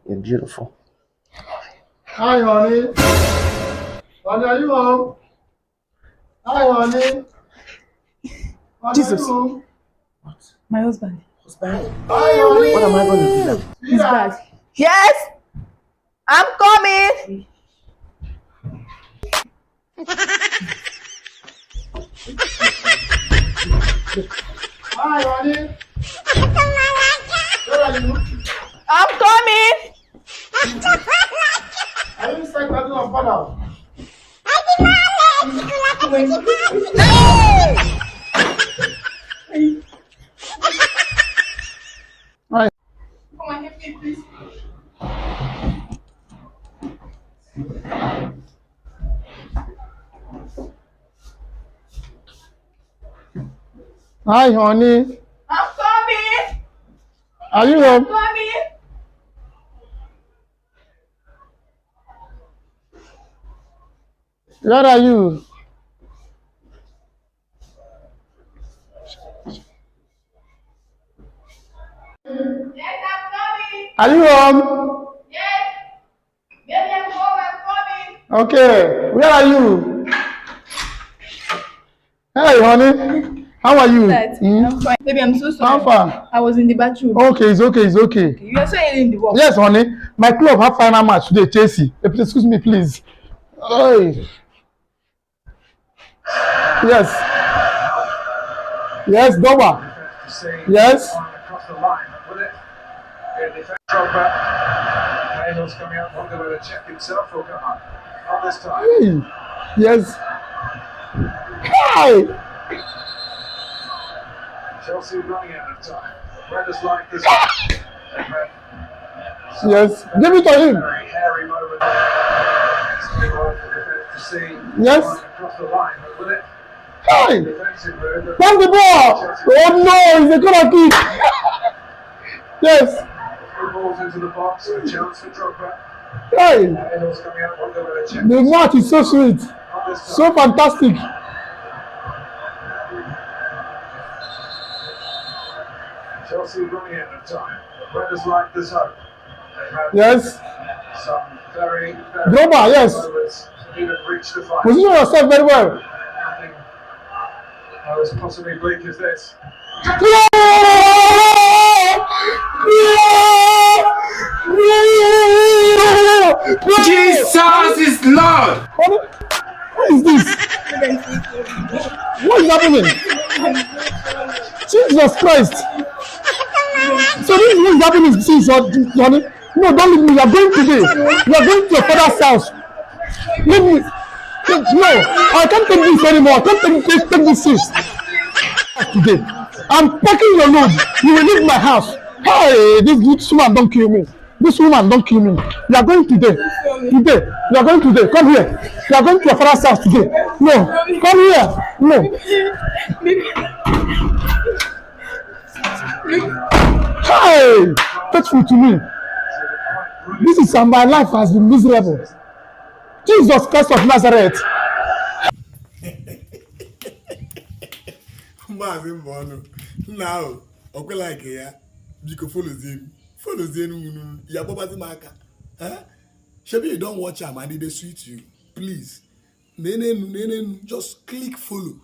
You're beautiful. Hi, honey. Honey, are you home? Hi, honey. Honey, Jesus. are you home? What? My husband. Husband? Hi, honey. What am I going to do now? He's bad. Yes! I'm coming! Hi, honey. Where are you? I'm coming! Are you inside that door, father? Hi. Come on, help me, please. Hi, honey. I'm coming! Are you I'm home? coming! Where are you? Yes, I'm coming! Are you home? Yes! Baby, I'm home, I'm coming! Okay. Where are you? Hey, honey. How are you? I'm fine. Baby, I'm so sorry. How far? I was in the bathroom. Okay, it's okay, it's okay. You are so early in the work. Yes, honey. My club have final match today, Chelsea. Excuse me, please. Hey. Yes. Yes, Doba. Yes. Across the line, will it? Reynolds coming out, wonder whether to check himself or come on. Not this time. Hey. Yes. Hi. Chelsea running out of time. Redders like this. Yes. Give it to him. Very hairy moment. To see. Yes. Across the line, will it? Hi. Defensive move. Pass the ball. Oh no, he's a corner kick. Yes. Through balls into the box, a chance for Drogba. Hey. Reynolds coming out, wonder whether to check The match is so sweet. Not this time. So fantastic. Chelsea running out of time. Redders like this hope. They have Yes. some very Drogba, yes. moments to even reach the final. Position yourself very well. Nothing as possibly bleak as this. Jesus is Lord! What is this? What is happening? Jesus Christ! So this is what is happening since honey. No, don't leave me. You are going today. You are going to your father's house. Leave me. No, I can't take this anymore. I can't take this since today. I'm packing your load. You will leave my house. Hey, this woman don't kill me. This woman don't kill me. You are going today. Today. You are going today. Come here. You are going to your father's house today. No. Come here. No. Hey, faithful to me. This is how my life has been miserable. Jesus Christ of Nazareth. Now, okay, like ya, you can follow them. Follow them. Ya baba maka. Huh? Shebi you don't watch am and they sweet you. Please. Just click follow.